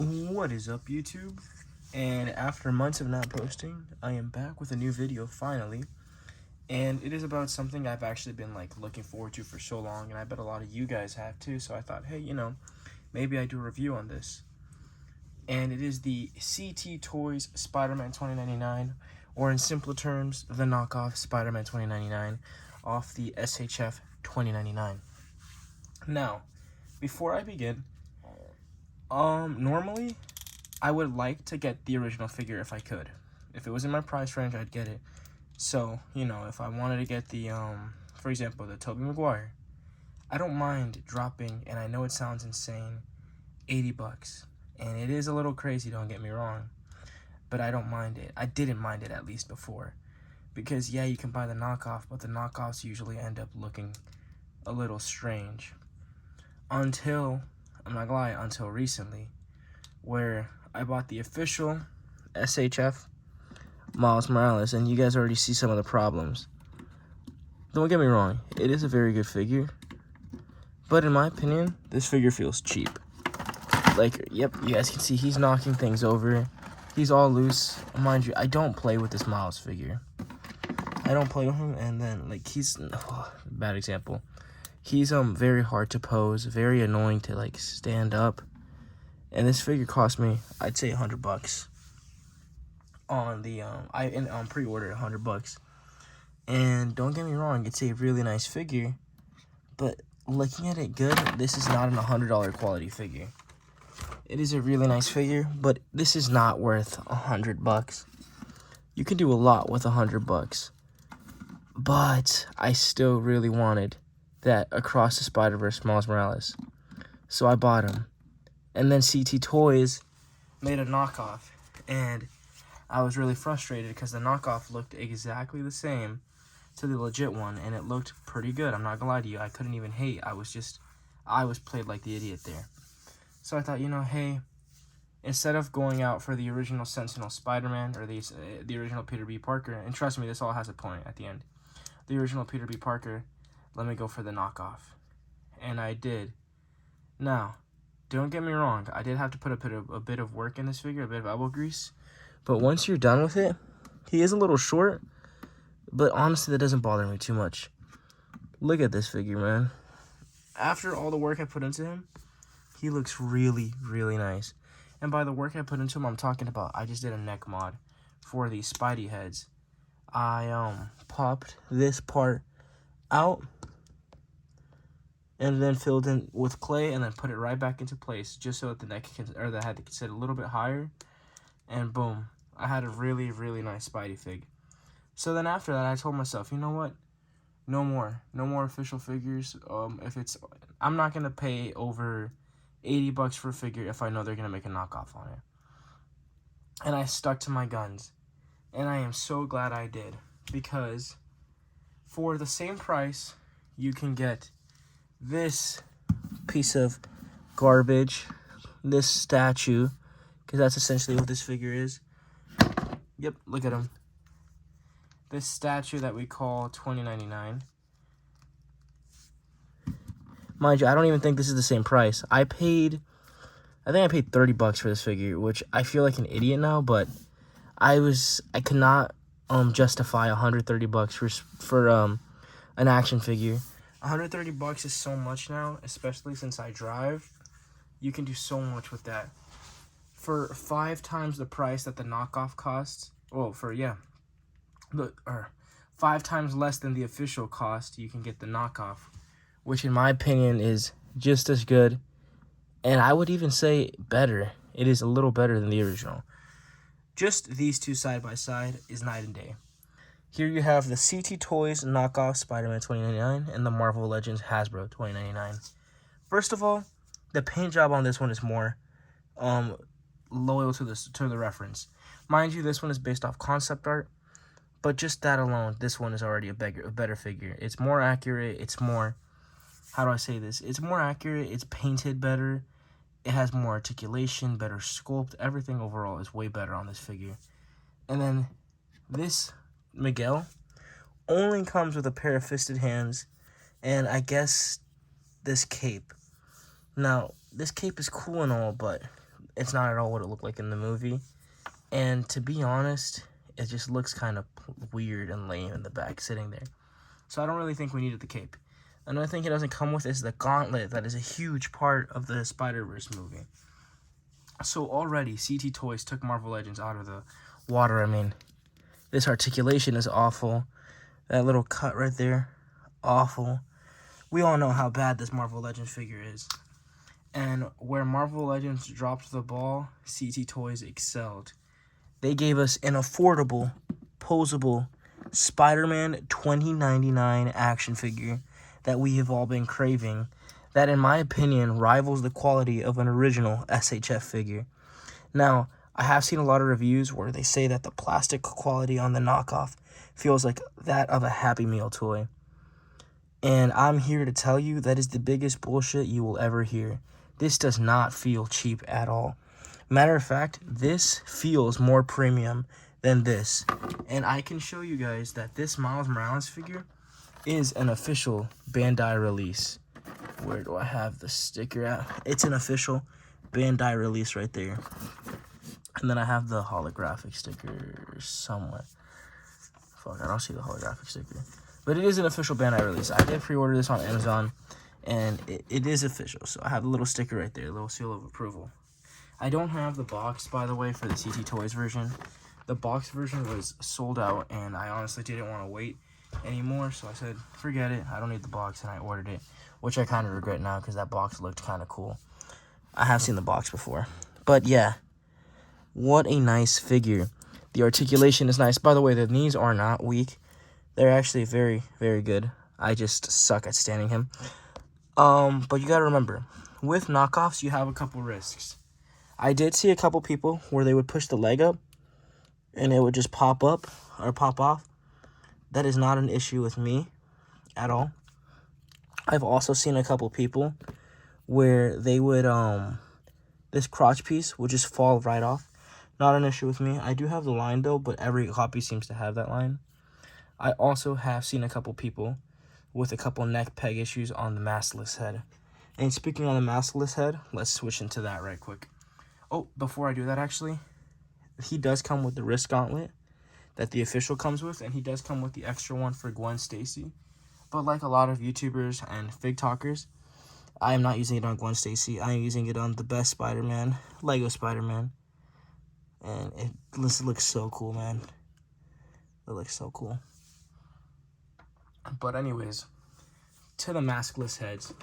What is up, YouTube? And after months of not posting, I am back with a new video finally. And it is about something I've actually been looking forward to for so long, and I bet a lot of you guys have too. So I thought, hey, maybe I do a review on this. And it is the CT Toys Spiderman2099, or in simpler terms, the knockoff Spiderman2099 off the SHF 2099. Now, before I begin, normally I would like to get the original figure if I could. If it was in my price range, I'd get it. So, if I wanted to get the, for example, the Tobey Maguire, I don't mind dropping, and I know it sounds insane, 80 bucks. And it is a little crazy, don't get me wrong, but I don't mind it. I didn't mind it, at least before. Because, yeah, you can buy the knockoff, but the knockoffs usually end up looking a little strange. Until, I'm not gonna lie, until recently, where I bought the official SHF Miles Morales, and you guys already see some of the problems. Don't get me wrong, it is a very good figure, but in my opinion, this figure feels cheap. Yep, you guys can see he's knocking things over. He's all loose. Mind you, I don't play with this Miles figure. I don't play with him, and then, he's... bad example. He's, very hard to pose, very annoying to, stand up. And this figure cost me, I'd say, 100 bucks. On the, I pre-ordered 100 bucks. And don't get me wrong, it's a really nice figure. But looking at it good, this is not an $100 quality figure. It is a really nice figure, but this is not worth 100 bucks. You can do a lot with 100 bucks. But I still really wanted that Across the Spider-Verse Miles Morales. So I bought him. And then CT Toys made a knockoff. And I was really frustrated because the knockoff looked exactly the same to the legit one. And it looked pretty good. I'm not gonna lie to you. I couldn't even hate. I was played like the idiot there. So I thought, hey, instead of going out for the original Sentinel Spider-Man or the original Peter B. Parker, and trust me, this all has a point at the end. The original Peter B. Parker, let me go for the knockoff. And I did. Now, don't get me wrong, I did have to put a bit of work in this figure, a bit of elbow grease. But once you're done with it, he is a little short, but honestly, that doesn't bother me too much. Look at this figure, man. After all the work I put into him, he looks really, really nice. And by the work I put into him, I'm talking about, I just did a neck mod for the Spidey heads. I popped this part out and then filled in with clay and then put it right back into place just so that the neck or the head could sit a little bit higher. And boom, I had a really, really nice Spidey fig. So then after that, I told myself, you know what? No more official figures. I'm not gonna pay over 80 bucks for a figure if I know they're gonna make a knockoff on it. And I stuck to my guns. And I am so glad I did, because for the same price, you can get this piece of garbage, this statue, because that's essentially what this figure is. Yep, look at him. This statue that we call 2099. Mind you, I don't even think this is the same price. I think I paid 30 bucks for this figure, which I feel like an idiot now, but I could not justify 130 bucks for an action figure. 130 bucks is so much now, especially since I drive. You can do so much with that. For 5 times the price that the knockoff costs, 5 times less than the official cost, you can get the knockoff, which in my opinion is just as good, and I would even say better. It is a little better than the original. Just these two side by side is night and day. Here you have the CT Toys knockoff Spider-Man 2099 and the Marvel Legends Hasbro 2099. First of all, the paint job on this one is more loyal to the reference. Mind you, this one is based off concept art, but just that alone, this one is already a better figure. It's more accurate. It's more, how do I say this? It's more accurate. It's painted better. It has more articulation, better sculpt. Everything overall is way better on this figure. And then this Miguel only comes with a pair of fisted hands and I guess this cape. Now, this cape is cool and all, but it's not at all what it looked like in the movie. And to be honest, it just looks kind of weird and lame in the back sitting there. So I don't really think we needed the cape. Another thing it doesn't come with is the gauntlet that is a huge part of the Spider-Verse movie. So already, CT Toys took Marvel Legends out of the water. I mean, this articulation is awful. That little cut right there, awful. We all know how bad this Marvel Legends figure is. And where Marvel Legends dropped the ball, CT Toys excelled. They gave us an affordable, posable Spiderman2099 action figure that we have all been craving, that in my opinion rivals the quality of an original SHF figure. Now, I have seen a lot of reviews where they say that the plastic quality on the knockoff feels like that of a Happy Meal toy. And I'm here to tell you that is the biggest bullshit you will ever hear. This does not feel cheap at all. Matter of fact, this feels more premium than this. And I can show you guys that this Miles Morales figure is an official Bandai release. Where do I have the sticker at? It's an official Bandai release right there. And then I have the holographic sticker somewhere. Fuck, I don't see the holographic sticker. But it is an official Bandai release. I did pre-order this on Amazon, and it is official. So I have the little sticker right there, a little seal of approval. I don't have the box, by the way, for the CT Toys version. The box version was sold out, and I honestly didn't want to wait anymore, so I said, forget it, I don't need the box, and I ordered it, which I kind of regret now, because that box looked kind of cool. I have seen the box before, but yeah, what a nice figure. The articulation is nice. By the way, the knees are not weak. They're actually very, very good. I just suck at standing him. But you gotta remember, with knockoffs, you have a couple risks. I did see a couple people where they would push the leg up, and it would just pop up, or pop off. That is not an issue with me at all. I've also seen a couple people where they would, this crotch piece would just fall right off. Not an issue with me. I do have the line though, but every copy seems to have that line. I also have seen a couple people with a couple neck peg issues on the maskless head. And speaking on the maskless head, let's switch into that right quick. Oh, before I do that actually, he does come with the wrist gauntlet that the official comes with, and he does come with the extra one for Gwen Stacy. But like a lot of YouTubers and Fig Talkers, I am not using it on Gwen Stacy. I am using it on the best Spider-Man, Lego Spider-Man. And it looks so cool, man. It looks so cool. But anyways, to the maskless heads.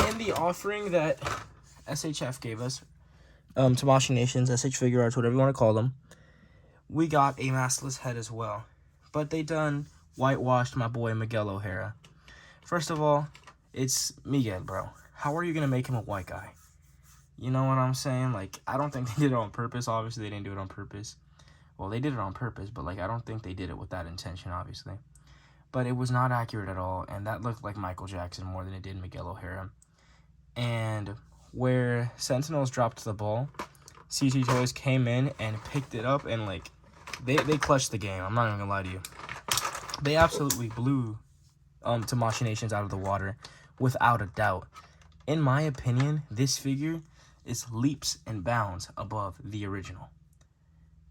In the offering that SHF gave us, Tamashii Nations, SH Figure Arts, whatever you want to call them, we got a maskless head as well. But they done whitewashed my boy Miguel O'Hara. First of all, it's Miguel, bro. How are you going to make him a white guy? You know what I'm saying? Like, I don't think they did it on purpose. Obviously, they didn't do it on purpose. Well, they did it on purpose, but, like, I don't think they did it with that intention, obviously. But it was not accurate at all, and that looked like Michael Jackson more than it did Miguel O'Hara. And where Sentinels dropped the ball, CT Toys came in and picked it up, and, like, they clutched the game. I'm not even gonna lie to you. They absolutely blew Tamashii Nations out of the water, without a doubt. In my opinion, this figure is leaps and bounds above the original.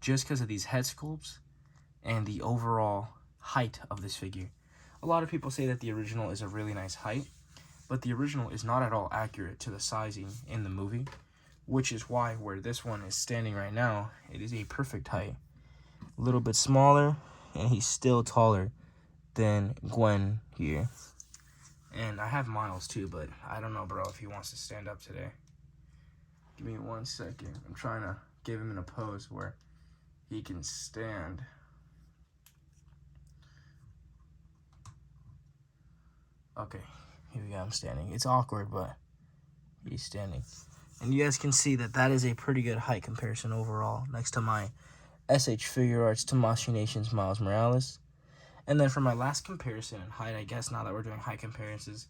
Just because of these head sculpts and the overall height of this figure. A lot of people say that the original is a really nice height, but the original is not at all accurate to the sizing in the movie, which is why where this one is standing right now, it is a perfect height. A little bit smaller, and he's still taller than Gwen here. And I have Miles too, but I don't know, bro, if he wants to stand up today. Give me 1 second. I'm trying to give him in a pose where he can stand. Okay, here we go, I'm standing. It's awkward, but he's standing. And you guys can see that that is a pretty good height comparison overall, next to my SH Figure Arts Tamashii Nations Miles Morales. And then for my last comparison in height, I guess now that we're doing height comparisons,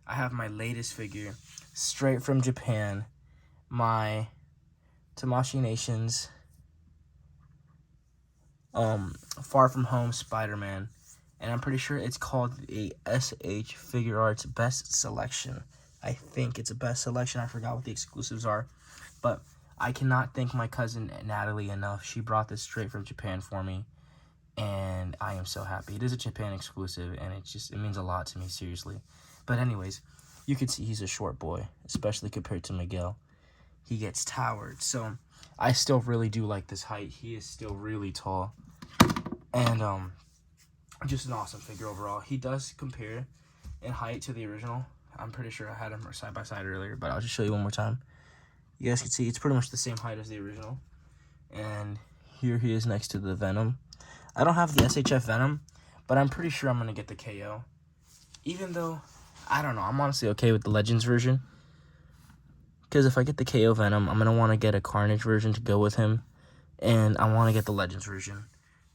I have my latest figure, straight from Japan, my Tamashii Nations Far From Home Spider-Man. And I'm pretty sure it's called a SH Figure Arts Best Selection. I think it's a best selection. I forgot what the exclusives are. But I cannot thank my cousin Natalie enough. She brought this straight from Japan for me, and I am so happy. It is a Japan exclusive, and it means a lot to me, seriously. But anyways, you can see he's a short boy, especially compared to Miguel. He gets towered, so I still really do like this height. He is still really tall, and just an awesome figure overall. He does compare in height to the original. I'm pretty sure I had him side by side earlier, but I'll just show you one more time. You guys can see it's pretty much the same height as the original. And here he is next to the Venom. I don't have the SHF Venom, but I'm pretty sure I'm going to get the KO. Even though, I don't know, I'm honestly okay with the Legends version. Because if I get the KO Venom, I'm going to want to get a Carnage version to go with him. And I want to get the Legends version.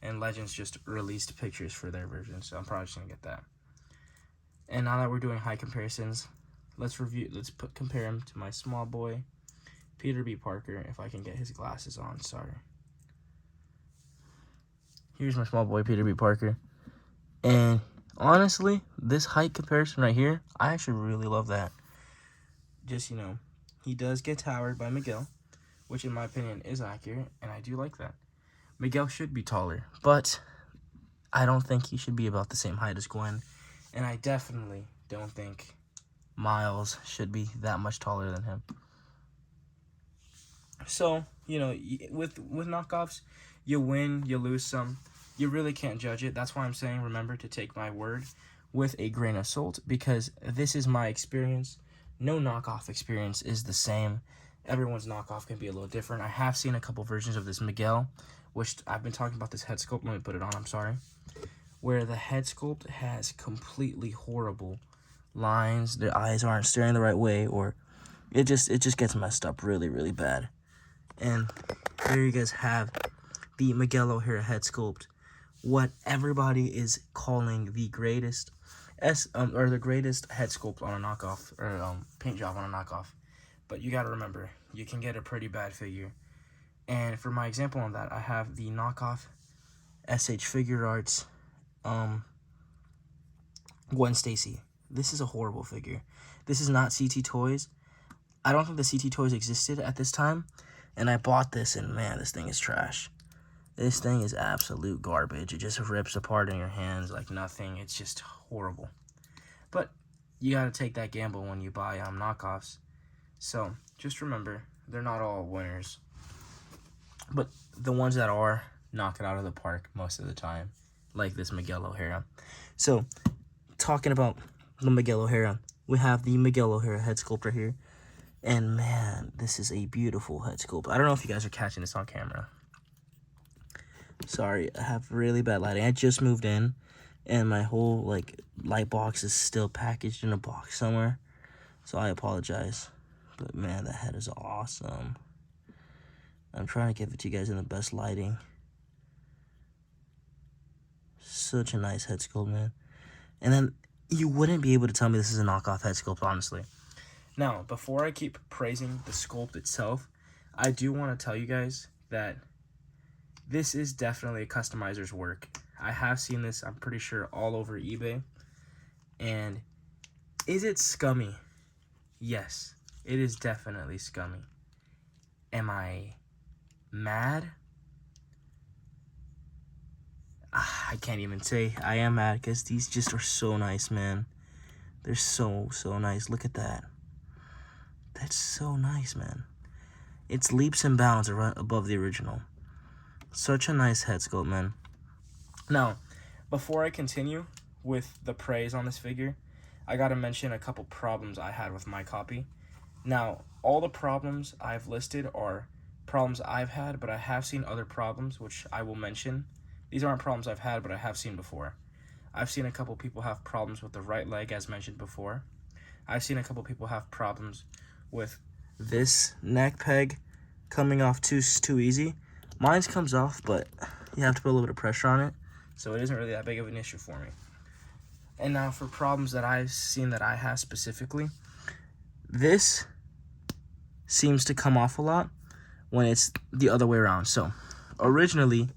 And Legends just released pictures for their version, so I'm probably just going to get that. And now that we're doing height comparisons, let's compare him to my small boy, Peter B. Parker, if I can get his glasses on, sorry. Here's my small boy, Peter B. Parker. And honestly, this height comparison right here, I actually really love that. Just, you know, he does get towered by Miguel, which in my opinion is accurate, and I do like that. Miguel should be taller, but I don't think he should be about the same height as Gwen, and I definitely don't think Miles should be that much taller than him. So, you know, with knockoffs, you win, you lose some. You really can't judge it. That's why I'm saying remember to take my word with a grain of salt, because this is my experience. No knockoff experience is the same. Everyone's knockoff can be a little different. I have seen a couple versions of this Miguel, which I've been talking about this head sculpt. Let me put it on, I'm sorry. Where the head sculpt has completely horrible lines. Their eyes aren't staring the right way, or it just gets messed up really, really bad. And there you guys have the Miguel O'Hara head sculpt. What everybody is calling the greatest the greatest head sculpt on a knockoff, or paint job on a knockoff. But you gotta remember, you can get a pretty bad figure. And for my example on that, I have the knockoff SH Figure Arts Gwen Stacy. This is a horrible figure. This is not CT Toys. I don't think the CT Toys existed at this time. And I bought this, and man, this thing is trash. This thing is absolute garbage. It just rips apart in your hands like nothing. It's just horrible. But you gotta take that gamble when you buy knockoffs. So just remember, they're not all winners. But the ones that are, knock it out of the park most of the time. Like this Miguel O'Hara. So, talking about the Miguel O'Hara, we have the Miguel O'Hara head sculpt right here. And man, this is a beautiful head sculpt. I don't know if you guys are catching this on camera. Sorry, I have really bad lighting. I just moved in, and my whole light box is still packaged in a box somewhere. So I apologize. But man, that head is awesome. I'm trying to give it to you guys in the best lighting. Such a nice head sculpt, man. And then you wouldn't be able to tell me this is a knockoff head sculpt, honestly. Now, before I keep praising the sculpt itself, I do want to tell you guys that this is definitely a customizer's work. I have seen this, I'm pretty sure, all over eBay. And is it scummy? Yes, it is definitely scummy. Am I mad? I can't even say I am mad, because these just are so nice, man. They're so nice. Look at that. That's so nice, man. It's leaps and bounds above the original. Such a nice head sculpt, man. Now, before I continue with the praise on this figure, I gotta mention a couple problems I had with my copy. Now, all the problems I've listed are problems I've had, but I have seen other problems, which I will mention. These aren't problems I've had, but I have seen before. I've seen a couple people have problems with the right leg, as mentioned before. I've seen a couple people have problems with this neck peg coming off too easy. Mine's comes off, but you have to put a little bit of pressure on it, so it isn't really that big of an issue for me. And now for problems that I've seen that I have specifically, this seems to come off a lot when it's the other way around. So originally,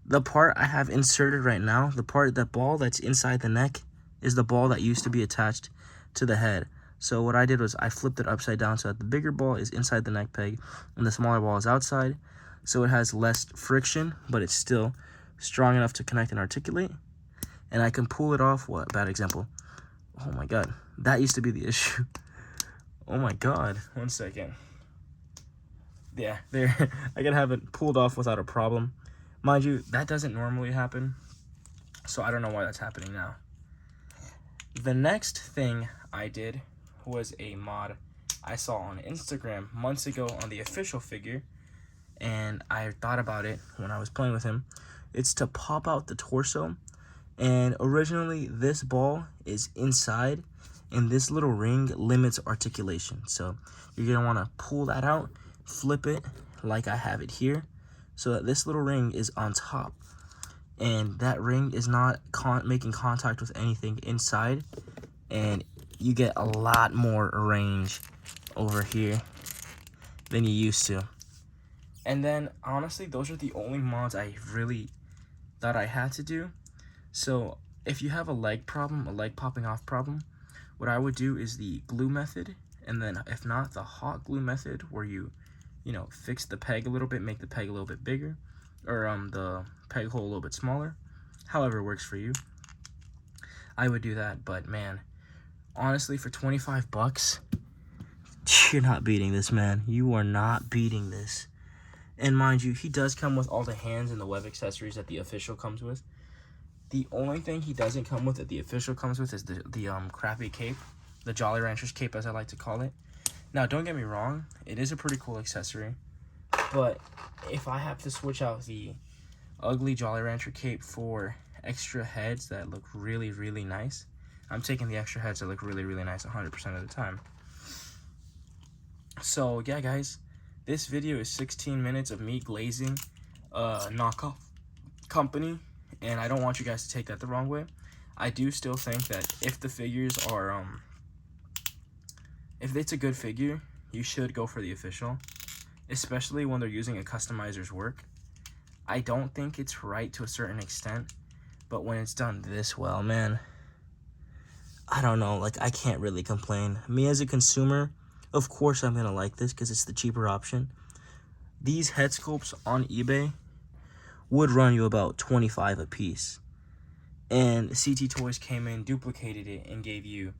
the part I have inserted right now, that ball that's inside the neck, is the ball that used to be attached to the head. So what I did was I flipped it upside down so that the bigger ball is inside the neck peg and the smaller ball is outside. So it has less friction, but it's still strong enough to connect and articulate. And I can pull it off. What? Bad example. Oh my god. That used to be the issue. Oh my god. 1 second. Yeah, there. I can have it pulled off without a problem. Mind you, that doesn't normally happen. So I don't know why that's happening now. The next thing I did was a mod I saw on Instagram months ago on the official figure. And I thought about it when I was playing with him. It's to pop out the torso. And originally, this ball is inside, and this little ring limits articulation. So you're going to want to pull that out, flip it like I have it here, so that this little ring is on top. And that ring is not making contact with anything inside, and you get a lot more range over here than you used to. And then, honestly, those are the only mods I really thought I had to do. So if you have a leg problem, a leg popping off problem, what I would do is the glue method, and then if not, the hot glue method, where you know, fix the peg a little bit, make the peg a little bit bigger, or the peg hole a little bit smaller, however works for you. I would do that, but man, honestly, for 25 bucks, you're not beating this, man. You are not beating this. And mind you, he does come with all the hands and the web accessories that the official comes with. The only thing he doesn't come with that the official comes with is the crappy cape, the Jolly Ranchers cape, as I like to call it. Now, don't get me wrong, it is a pretty cool accessory, but if I have to switch out the ugly Jolly Rancher cape for extra heads that look really, really nice, I'm taking the extra heads that look really, really nice 100% of the time. So, yeah, guys, this video is 16 minutes of me glazing a knockoff company. And I don't want you guys to take that the wrong way. I do still think that if the figures are, if it's a good figure, you should go for the official. Especially when they're using a customizer's work. I don't think it's right to a certain extent. But when it's done this well, man, I don't know. Like, I can't really complain. Me as a consumer, of course I'm going to like this because it's the cheaper option. These head sculpts on eBay would run you about $25 a piece. And CT Toys came in, duplicated it, and gave you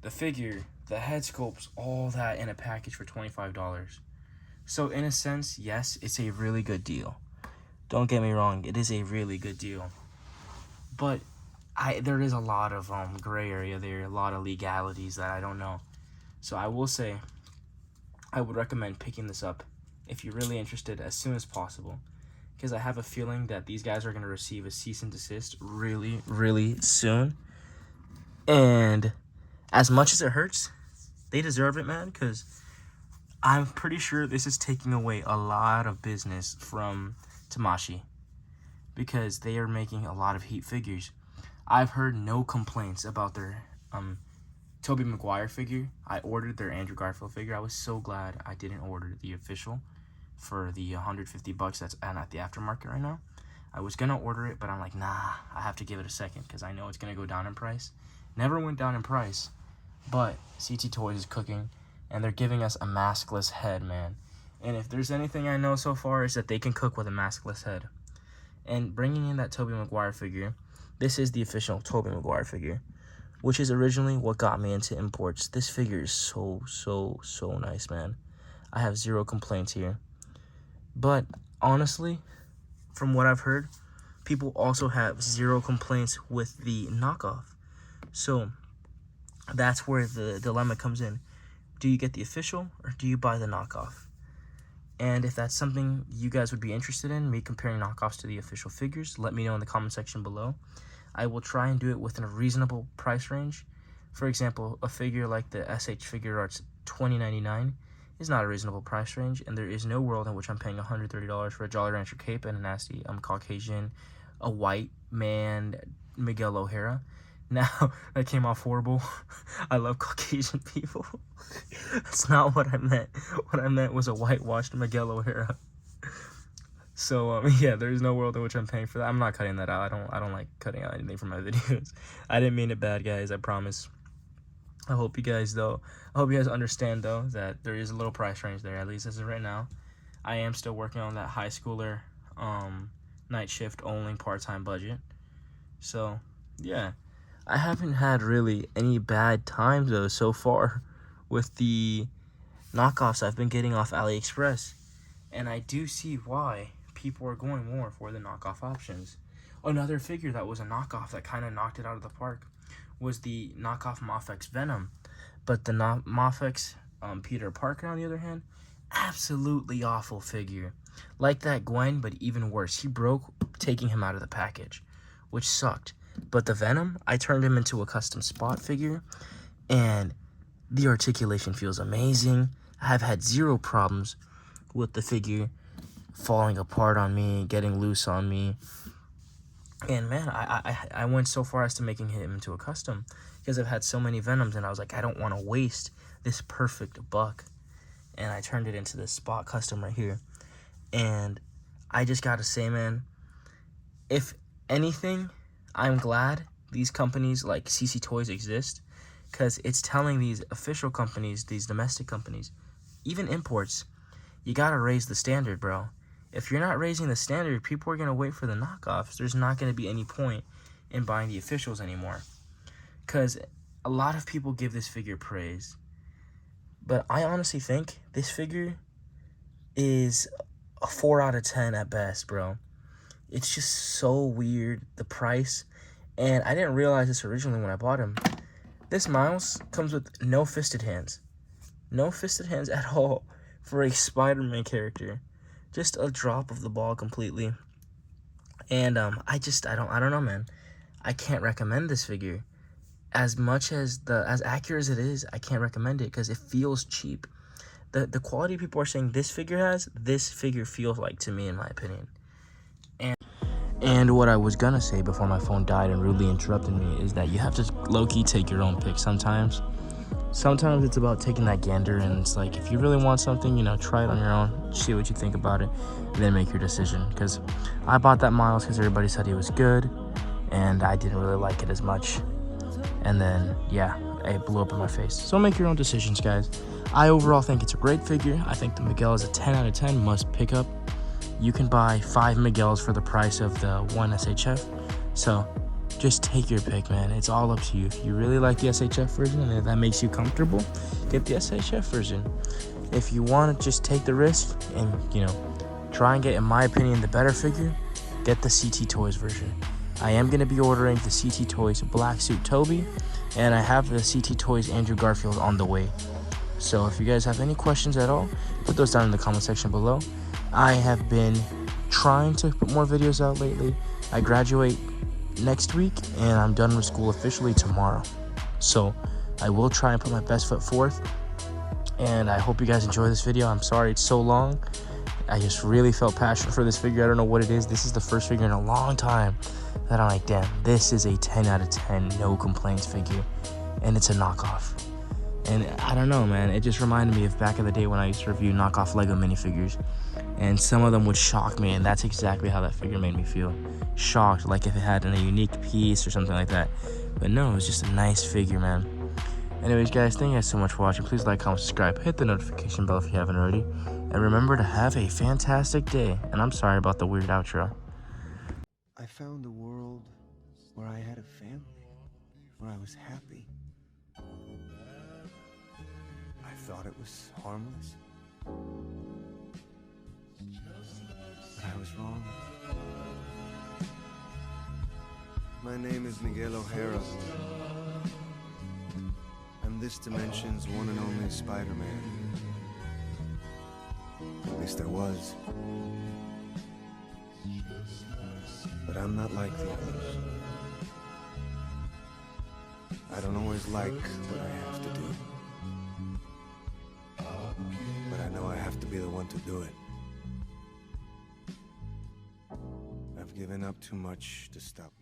the figure, the head sculpts, all that in a package for $25. So in a sense, yes, it's a really good deal. Don't get me wrong, it is a really good deal. But there is a lot of gray area there, a lot of legalities that I don't know. So I will say, I would recommend picking this up if you're really interested as soon as possible. Because I have a feeling that these guys are going to receive a cease and desist really, really soon. And as much as it hurts, they deserve it, man. Because I'm pretty sure this is taking away a lot of business from Tamashii. Because they are making a lot of Heat figures. I've heard no complaints about their Tobey Maguire figure. I ordered their Andrew Garfield figure. I was so glad I didn't order the official for the 150 bucks that's at the aftermarket right now. I was gonna order it, but I'm like, nah, I have to give it a second because I know it's gonna go down in price. Never went down in price, but CT Toys is cooking, and they're giving us a maskless head, man. And if there's anything I know so far is that they can cook with a maskless head. And bringing in that Tobey Maguire figure, this is the official Tobey Maguire figure, which is originally what got me into imports. This figure is so nice, man. I have zero complaints here. But honestly, from what I've heard, people also have zero complaints with the knockoff. So that's where the dilemma comes in. Do you get the official or do you buy the knockoff? And if that's something you guys would be interested in, me comparing knockoffs to the official figures, let me know in the comment section below. I will try and do it within a reasonable price range. For example, a figure like the SH Figure Arts 2099 is not a reasonable price range, and there is no world in which I'm paying $130 for a Jolly Rancher cape and a nasty Caucasian, a white man, Miguel O'Hara. Now, that came off horrible. I love Caucasian people. That's not what I meant. What I meant was a whitewashed Miguel O'Hara. So, yeah, there's no world in which I'm paying for that. I'm not cutting that out. I don't like cutting out anything from my videos. I didn't mean it bad, guys. I promise. I hope you guys understand though that there is a little price range there, at least as of right now. I am still working on that high schooler night shift only part-time budget. So yeah, I haven't had really any bad times though so far with the knockoffs I've been getting off AliExpress, and I do see why people are going more for the knockoff options. Another figure that was a knockoff that kind of knocked it out of the park was the knockoff Mafex Venom. But the Mafex Peter Parker, on the other hand, absolutely awful figure. Like that Gwen, but even worse. He broke taking him out of the package, which sucked. But the Venom, I turned him into a custom spot figure, and the articulation feels amazing. I have had zero problems with the figure falling apart on me, getting loose on me. And man, I went so far as to making him into a custom because I've had so many Venoms, and I was like, I don't want to waste this perfect buck. And I turned it into this spot custom right here. And I just gotta say, man, if anything, I'm glad these companies like CC Toys exist, because it's telling these official companies, these domestic companies, even imports, you gotta raise the standard, bro. If you're not raising the standard, people are going to wait for the knockoffs. There's not going to be any point in buying the officials anymore. Because a lot of people give this figure praise. But I honestly think this figure is a 4 out of 10 at best, bro. It's just so weird, the price. And I didn't realize this originally when I bought him. This Miles comes with no fisted hands. No fisted hands at all for a Spider-Man character. Just a drop of the ball completely. And I don't know, man. I can't recommend this figure. As much as as accurate as it is, I can't recommend it because it feels cheap. The quality people are saying this figure has, this figure feels like to me, in my opinion. And what I was gonna say before my phone died and rudely interrupted me is that you have to low-key take your own pick sometimes. Sometimes it's about taking that gander, and it's like, if you really want something, you know, try it on your own, see what you think about it, and then make your decision. Because I bought that Miles because everybody said he was good, and I didn't really like it as much. And then, yeah, it blew up in my face. So make your own decisions, guys. I overall think it's a great figure. I think the Miguel is a 10 out of 10 must pick up. You can buy 5 Miguels for the price of the 1 SHF. So just take your pick, man. It's all up to you. If you really like the SHF version and if that makes you comfortable, get the SHF version. If you want to just take the risk and, you know, try and get, in my opinion, the better figure, get the CT Toys version. I am going to be ordering the CT Toys Black Suit Toby, and I have the CT Toys Andrew Garfield on the way. So if you guys have any questions at all, put those down in the comment section below. I have been trying to put more videos out lately. I graduate next week, and I'm done with school officially tomorrow. So I will try and put my best foot forth, and I hope you guys enjoy this video. I'm sorry it's so long. I just really felt passionate for this figure. I don't know what it is. This is the first figure in a long time that I'm like, damn, this is a 10 out of 10 no complaints figure, and it's a knockoff. And I don't know, man, it just reminded me of back in the day when I used to review knockoff Lego minifigures, and some of them would shock me, and that's exactly how that figure made me feel. Shocked, like if it had a unique piece or something like that. But no, it was just a nice figure, man. Anyways, guys, thank you guys so much for watching. Please like, comment, subscribe, hit the notification bell if you haven't already, and remember to have a fantastic day. And I'm sorry about the weird outro. I found a world where I had a family, where I was happy. I thought it was harmless, but I was wrong. My name is Miguel O'Hara. I'm this dimension's one and only Spider-Man. At least I was. But I'm not like the others. I don't always like what I have to do. But I know I have to be the one to do it. I've given up too much to stop me.